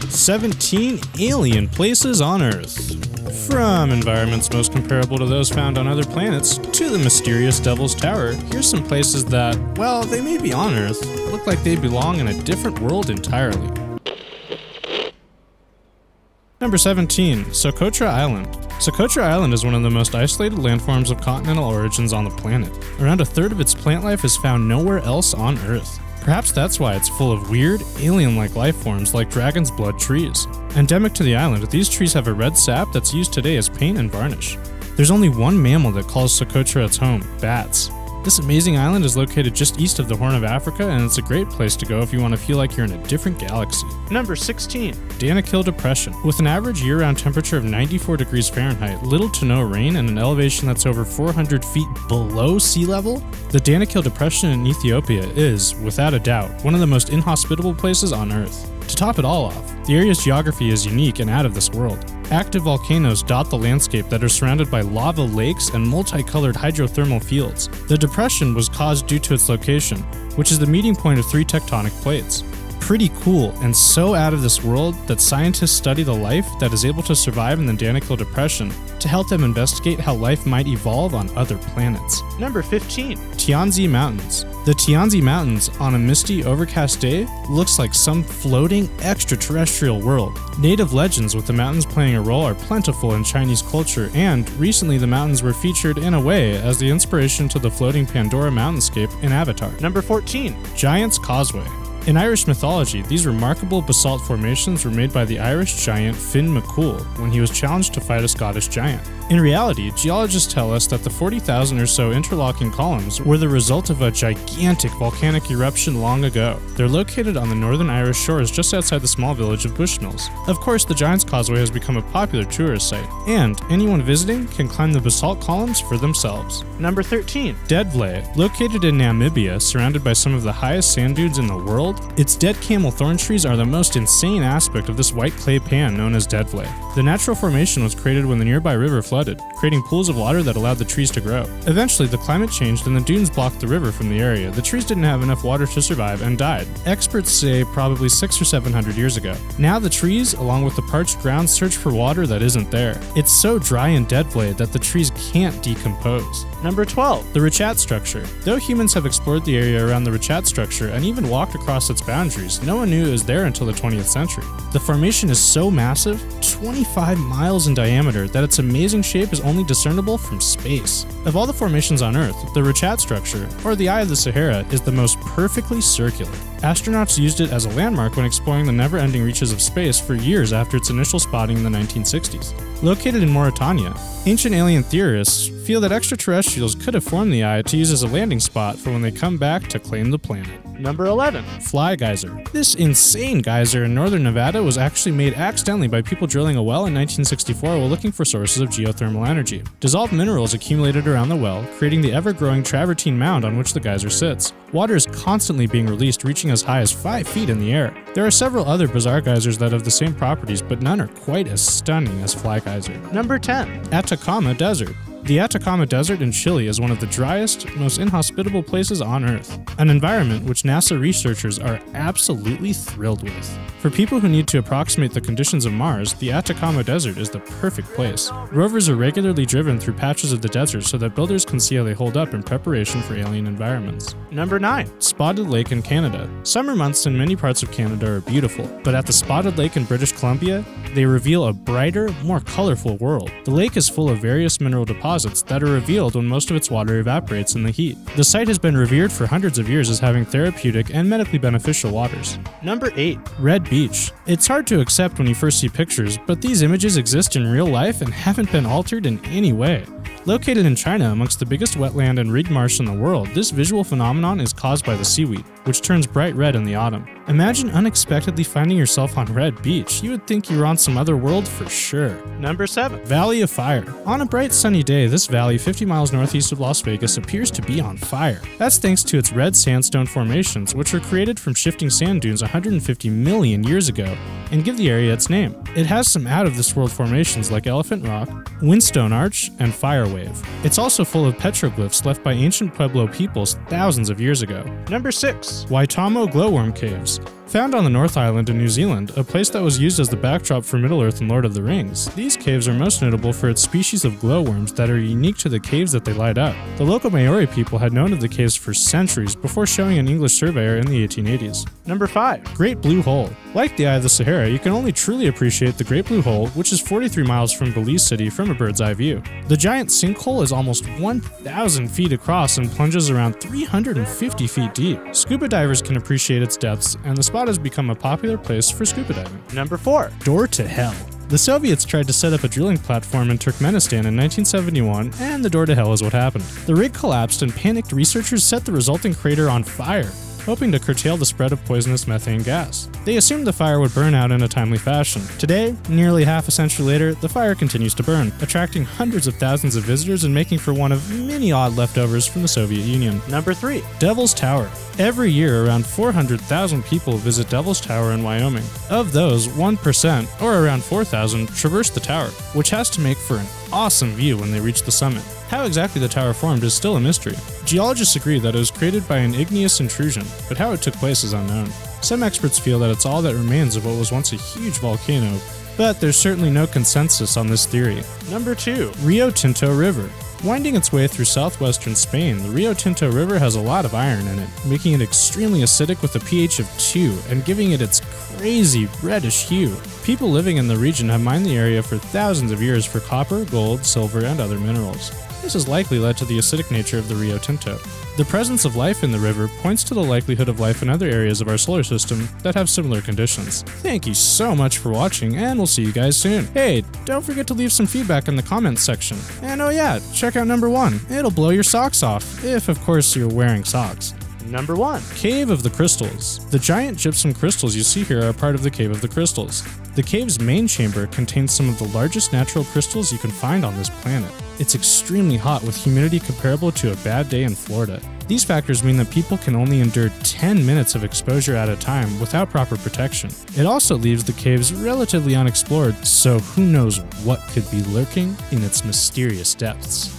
17 alien places on Earth. From environments most comparable to those found on other planets to the mysterious Devil's Tower, here's some places that, well, they may be on Earth, but look like they belong in a different world entirely. Number 17. Socotra Island. Socotra Island is one of the most isolated landforms of continental origins on the planet. Around a third of its plant life is found nowhere else on Earth. Perhaps that's why it's full of weird, alien-like life forms like dragon's blood trees. Endemic to the island, these trees have a red sap that's used today as paint and varnish. There's only one mammal that calls Socotra its home: bats. This amazing island is located just east of the Horn of Africa, and it's a great place to go if you want to feel like you're in a different galaxy. Number 16. Danakil Depression. With an average year-round temperature of 94 degrees Fahrenheit, little to no rain, and an elevation that's over 400 feet below sea level, the Danakil Depression in Ethiopia is, without a doubt, one of the most inhospitable places on Earth. To top it all off, the area's geography is unique and out of this world. Active volcanoes dot the landscape that are surrounded by lava lakes and multicolored hydrothermal fields. The depression was caused due to its location, which is the meeting point of 3 tectonic plates. Pretty cool, and so out of this world that scientists study the life that is able to survive in the Danakil Depression to help them investigate how life might evolve on other planets. Number 15. Tianzi Mountains. The Tianzi Mountains, on a misty, overcast day, looks like some floating extraterrestrial world. Native legends with the mountains playing a role are plentiful in Chinese culture, and recently the mountains were featured in a way as the inspiration to the floating Pandora mountainscape in Avatar. Number 14. Giant's Causeway. In Irish mythology, these remarkable basalt formations were made by the Irish giant Finn McCool when he was challenged to fight a Scottish giant. In reality, geologists tell us that the 40,000 or so interlocking columns were the result of a gigantic volcanic eruption long ago. They're located on the northern Irish shores just outside the small village of Bushmills. Of course, the Giant's Causeway has become a popular tourist site, and anyone visiting can climb the basalt columns for themselves. Number 13. Dead Vley. Located in Namibia, surrounded by some of the highest sand dunes in the world, its dead camel thorn trees are the most insane aspect of this white clay pan known as Dead Vley. The natural formation was created when the nearby river flooded, creating pools of water that allowed the trees to grow. Eventually, the climate changed and the dunes blocked the river from the area. The trees didn't have enough water to survive and died. Experts say probably 600 or 700 years ago. Now the trees, along with the parched ground, search for water that isn't there. It's so dry in Dead Vley that the trees can't decompose. Number 12. The Richat Structure. Though humans have explored the area around the Richat Structure and even walked across its boundaries, no one knew it was there until the 20th century. The formation is so massive, 25 miles in diameter, that its amazing shape is only discernible from space. Of all the formations on Earth, the Richat Structure, or the Eye of the Sahara, is the most perfectly circular. Astronauts used it as a landmark when exploring the never-ending reaches of space for years after its initial spotting in the 1960s. Located in Mauritania, ancient alien theorists feel that extraterrestrials could have formed the eye to use as a landing spot for when they come back to claim the planet. Number 11. Fly Geyser. This insane geyser in northern Nevada was actually made accidentally by people drilling a well in 1964 while looking for sources of geothermal energy. Dissolved minerals accumulated around the well, creating the ever-growing travertine mound on which the geyser sits. Water is constantly being released, reaching as high as 5 feet in the air. There are several other bizarre geysers that have the same properties, but none are quite as stunning as Fly Geyser. Number 10. Atacama Desert. The Atacama Desert in Chile is one of the driest, most inhospitable places on Earth, an environment which NASA researchers are absolutely thrilled with. For people who need to approximate the conditions of Mars, the Atacama Desert is the perfect place. Rovers are regularly driven through patches of the desert so that builders can see how they hold up in preparation for alien environments. Number 9. Spotted Lake in Canada. Summer months in many parts of Canada are beautiful, but at the Spotted Lake in British Columbia, they reveal a brighter, more colorful world. The lake is full of various mineral deposits that are revealed when most of its water evaporates in the heat. The site has been revered for hundreds of years as having therapeutic and medically beneficial waters. Number 8. Red Beach. It's hard to accept when you first see pictures, but these images exist in real life and haven't been altered in any way. Located in China amongst the biggest wetland and reed marsh in the world, this visual phenomenon is caused by the seaweed, which turns bright red in the autumn. Imagine unexpectedly finding yourself on Red Beach. You would think you were on some other world for sure. Number 7. Valley of Fire. On a bright sunny day, this valley 50 miles northeast of Las Vegas appears to be on fire. That's thanks to its red sandstone formations, which were created from shifting sand dunes 150 million years ago, and give the area its name. It has some out-of-this-world formations like Elephant Rock, Windstone Arch, and Fire Wave. It's also full of petroglyphs left by ancient Pueblo peoples thousands of years ago. Number 6. Waitomo Glowworm Caves. Found on the North Island in New Zealand, a place that was used as the backdrop for Middle-earth and Lord of the Rings, these caves are most notable for its species of glowworms that are unique to the caves that they light up. The local Maori people had known of the caves for centuries before showing an English surveyor in the 1880s. Number 5. Great Blue Hole. Like the Eye of the Sahara, you can only truly appreciate the Great Blue Hole, which is 43 miles from Belize City from a bird's eye view. The giant sinkhole is almost 1,000 feet across and plunges around 350 feet deep. Scuba divers can appreciate its depths, and the spot has become a popular place for scuba diving. Number 4. Door to Hell. The Soviets tried to set up a drilling platform in Turkmenistan in 1971, and the door to hell is what happened. The rig collapsed and panicked researchers set the resulting crater on fire, hoping to curtail the spread of poisonous methane gas. They assumed the fire would burn out in a timely fashion. Today, nearly half a century later, the fire continues to burn, attracting hundreds of thousands of visitors and making for one of many odd leftovers from the Soviet Union. Number 3. Devil's Tower. Every year, around 400,000 people visit Devil's Tower in Wyoming. Of those, 1%, or around 4,000, traverse the tower, which has to make for an awesome view when they reach the summit. How exactly the tower formed is still a mystery. Geologists agree that it was created by an igneous intrusion, but how it took place is unknown. Some experts feel that it's all that remains of what was once a huge volcano, but there's certainly no consensus on this theory. Number 2. Rio Tinto River. Winding its way through southwestern Spain, the Rio Tinto River has a lot of iron in it, making it extremely acidic with a pH of 2 and giving it its crazy reddish hue. People living in the region have mined the area for thousands of years for copper, gold, silver, and other minerals. This has likely led to the acidic nature of the Rio Tinto. The presence of life in the river points to the likelihood of life in other areas of our solar system that have similar conditions. Thank you so much for watching, and we'll see you guys soon. Hey, don't forget to leave some feedback in the comments section. And oh yeah, check out number 1. It'll blow your socks off, if of course you're wearing socks. Number 1. Cave of the Crystals. The giant gypsum crystals you see here are part of the Cave of the Crystals. The cave's main chamber contains some of the largest natural crystals you can find on this planet. It's extremely hot with humidity comparable to a bad day in Florida. These factors mean that people can only endure 10 minutes of exposure at a time without proper protection. It also leaves the caves relatively unexplored, so who knows what could be lurking in its mysterious depths.